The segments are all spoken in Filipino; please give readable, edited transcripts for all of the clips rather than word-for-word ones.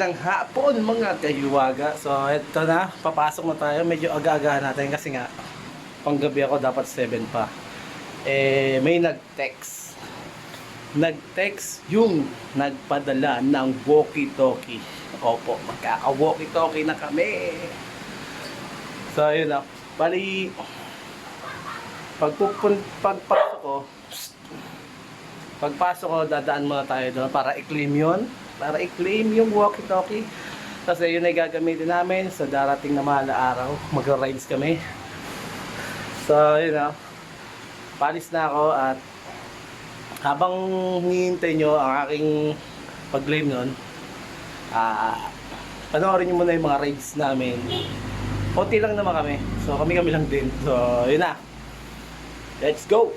magandang hapon mga kahiwaga. So ito na, papasok na tayo. Medyo aga-agahan natin kasi nga panggabi ako, dapat 7 pa. May nag-text yung nagpadala ng walkie-talkie. Opo, magkaka-walkie-talkie na kami. So yun na, bali pagpasok ko, dadaan muna tayo doon para i-claim yun. Para i-claim yung walkie-talkie. Kasi yun ay gagamitin namin sa darating na mahal na araw. Mag-rides kami. So, yun na. Palis na ako at habang hinihintay nyo ang aking pag-claim nun, panoorin nyo muna yung mga rides namin. Konti lang naman kami. So, kami lang din. So, yun na. Let's go!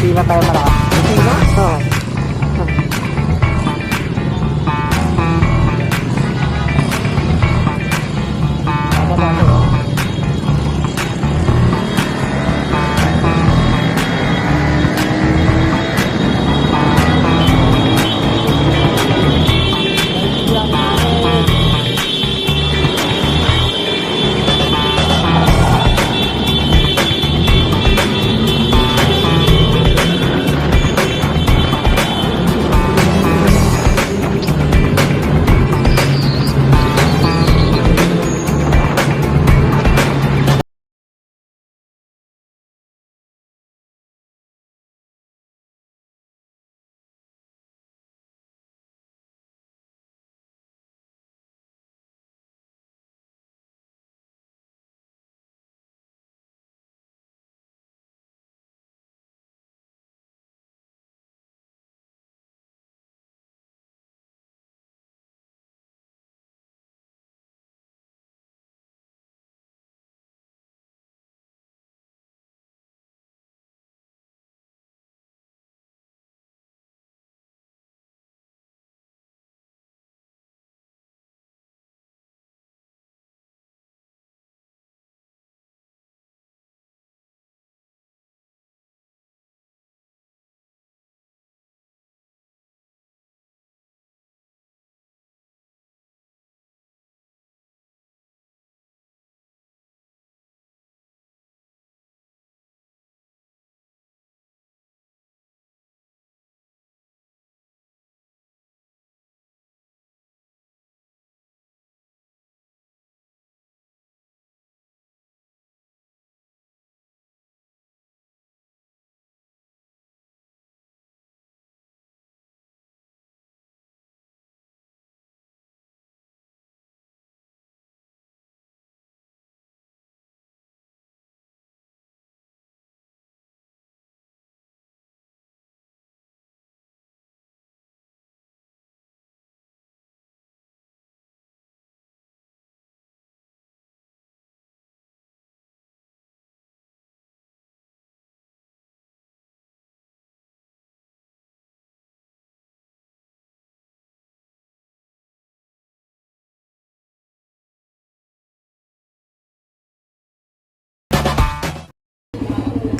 Hindi na tayo malakas. Hindi na? Oo.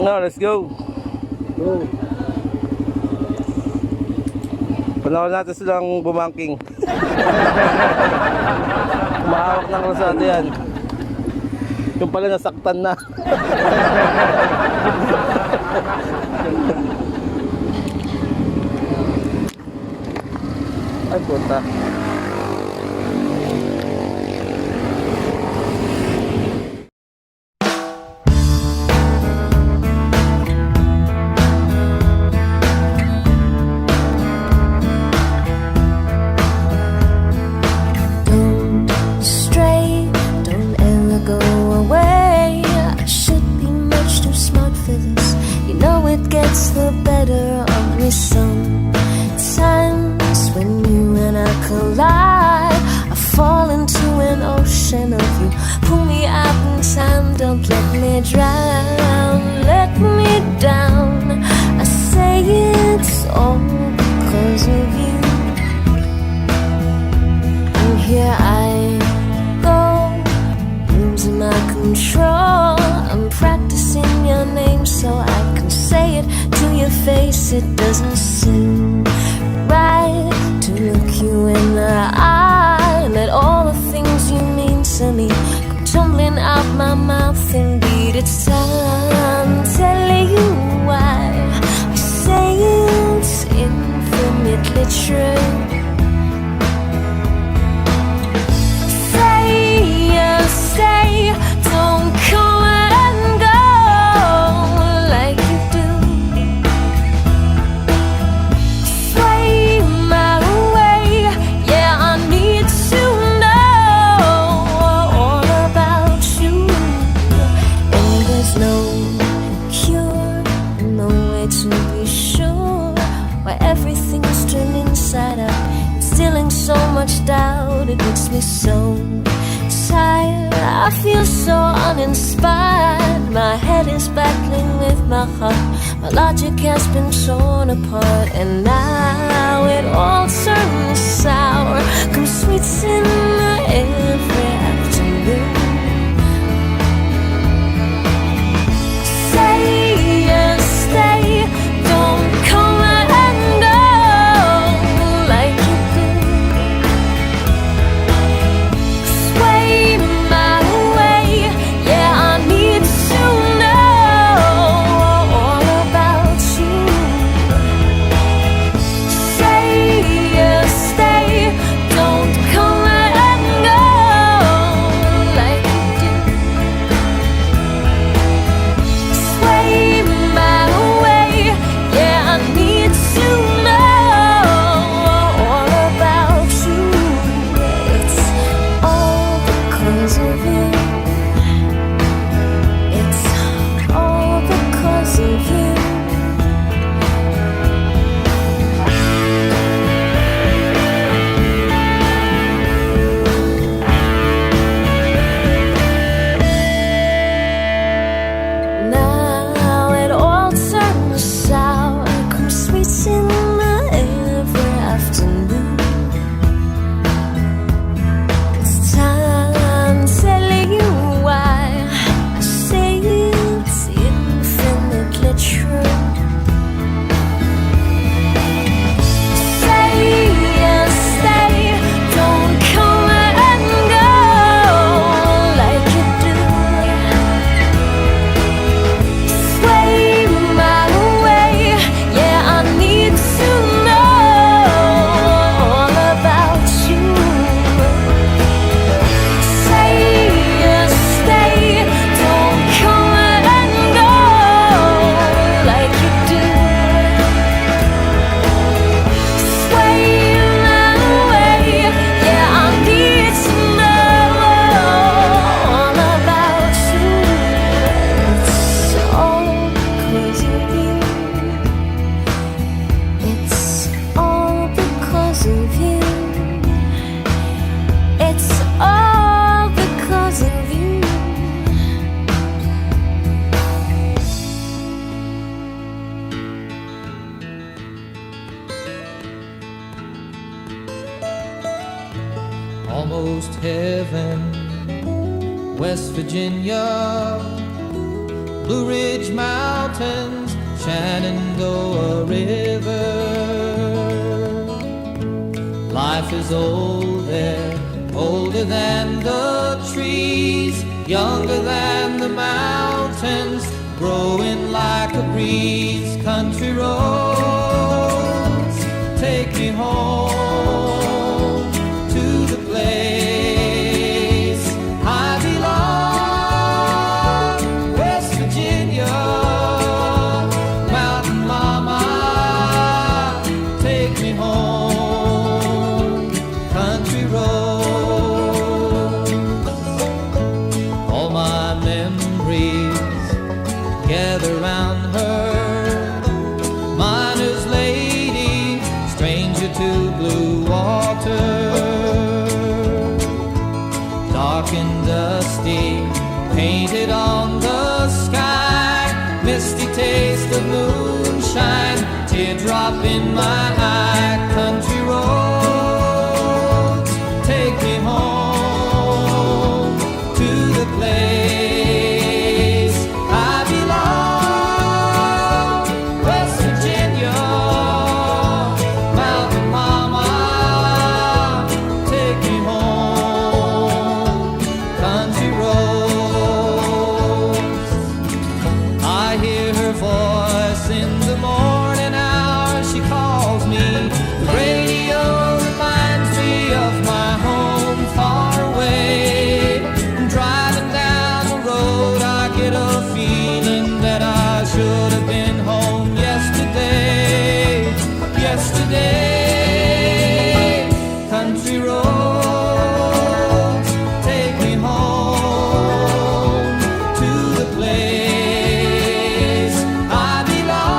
No, let's go. Go. Panahon natin silang bumangking. Mahawak ng rosado yan. Yung pala nasaktan na. Ay puta. Don't stray, don't ever go away. I should be much too smart for this. You know it gets the better of me sometimes. When you and I collide, I fall into an ocean of you. Pull me out in time, don't let me drown. Let me down. I say it's all because of you. And here I go, losing my control. I'm practicing your name so I can say it to your face. It doesn't seem right to look you in the eye and let all the things you mean to me come tumbling out my mouth. Indeed, it's time telling you why I say it's infinitely true. Stay, don't come and go like you do. Sway my way, yeah, I need to know all about you. And there's no cure, no way to be sure why everything's turned inside out, instilling so much doubt. It makes me so tired, I feel so uninspired. My head is battling with my heart. My logic has been torn apart, and now it all turns sour. Come sweets in every afternoon. Say yes, stay, don't come and go like you do. Sway my way, yeah, I need to know all about you. Say yes, stay, don't come and go like you do. Sway my way, yeah, I need to know all about you. It's all because of you. It's all because of you. Now it all turns sour. Come sweets in every afternoon. It's time telling you why I say it's infinitely true. Say yes, stay, don't come and go like you do. Sway my way, yeah, I need to know all about you. Say yes, stay, don't come and go like you do. Sway my way, yeah, I need to know all about you. It's all because of you. It's all because of you. It's all because of you. Almost heaven, West Virginia, Blue Ridge Mountains, Shenandoah River. Life is old there, older than the trees, younger than the mountains, growing like a breeze. Country roads, take me home to the place I belong. West Virginia, Mountain Mama, take me home. Country roads, all my memories gather round her. Miner's lady, stranger to blue water. Dark and dusty, painted on the sky. Misty taste of moonshine, teardrop in my eye. Country roads, take me home to the place I belong. West Virginia, Mountain Mama, take me home. Country roads, I hear her voice in the morning hour. She calls me. The radio reminds me of my home far away. Driving down the road, I get a feeling that I should have been home yesterday. Yesterday, country roads, take me home to the place I belong.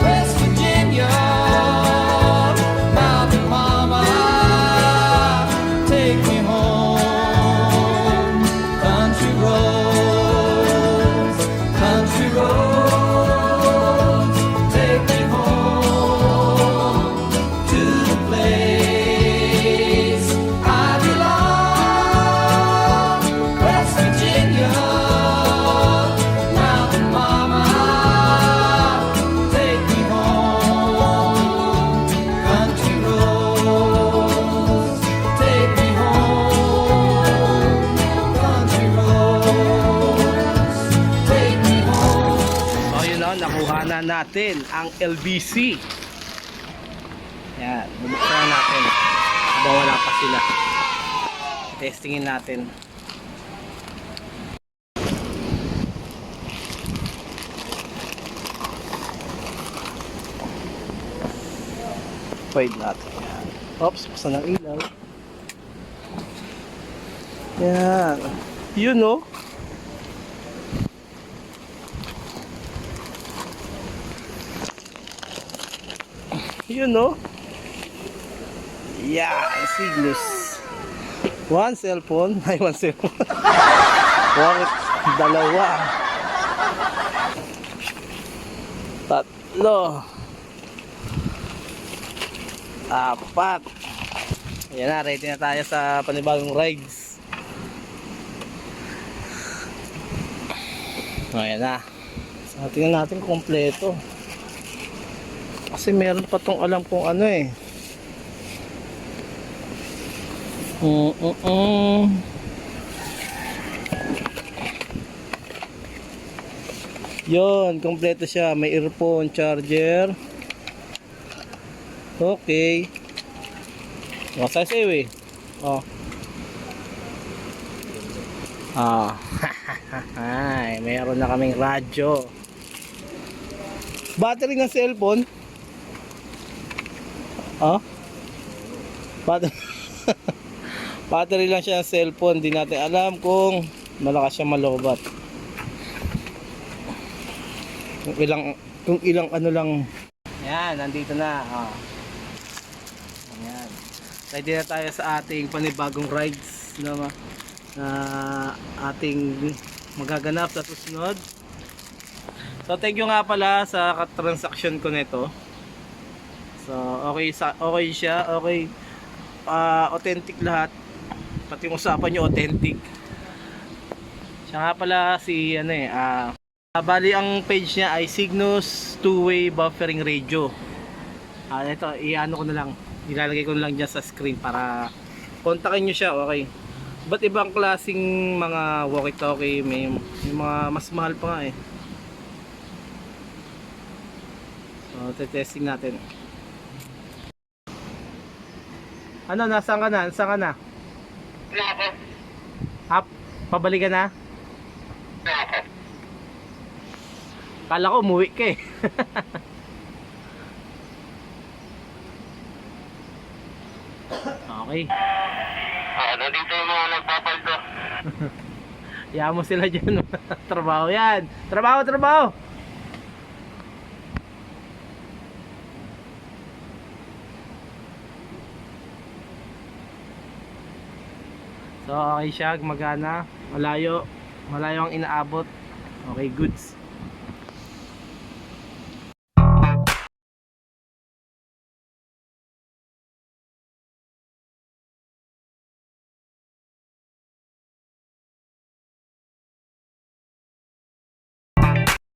West Virginia, Mountain Mama, take me home. Country roads, country roads, take me home to the place I belong. West Virginia, Mountain Mama, take me home. Country roads, take me home. Country roads, take me home. So yun o, nakuha na natin ang LBC. Yan, bubuksan natin. Habang wala pa sila. Testingin natin. Pwede natin yan. Oops, buksan ang ilaw. Yan. Yun o. Yun o. Yeah, Cygnus. One cellphone. Ay, one cellphone. Bakit? Dalawa. Tatlo. Apat. Ayan na, ready na tayo sa panibagong rides. Ayan na. So, tingnan natin kung kompleto. Kasi meron pa tong alam kung ano eh. Yun, kompleto siya. May earphone, charger. Okay. Masaya sa'yo eh. Oh. Ah. Ay, meron na kaming radyo. Battery ng cellphone. Oh. Battery lang siya ng cellphone. Di natin alam kung malakas siya malobat. Kung ilang ano lang. Yan, nandito na. Oh. Ayan. Ready na tayo sa ating panibagong rides na ating magaganap sa susunod. So thank you nga pala sa transaction ko nito. So okay siya, okay. Authentic lahat. Pati yung usapan nyo authentic. Siya nga pala si ano bali ang page niya ay Cygnus two-way buffering radio. Ito, iano ko na lang. Ilalagay ko na lang dyan sa screen para kontakin nyo siya, okay. Ba't ibang klaseng mga walkie-talkie, may mga mas mahal pa nga eh. So, testing natin. Ano, nasaan ka na? Nasaan ka na? Up, pabalik ka na? Kala ko umuwi ka eh. Okay. Nandito yung mga nagpapaldo. Hayaan mo sila dyan. Trabaho yan. Trabaho, trabaho. So okay siya, gumagana. Malayo. Malayo ang inaabot. Okay, goods.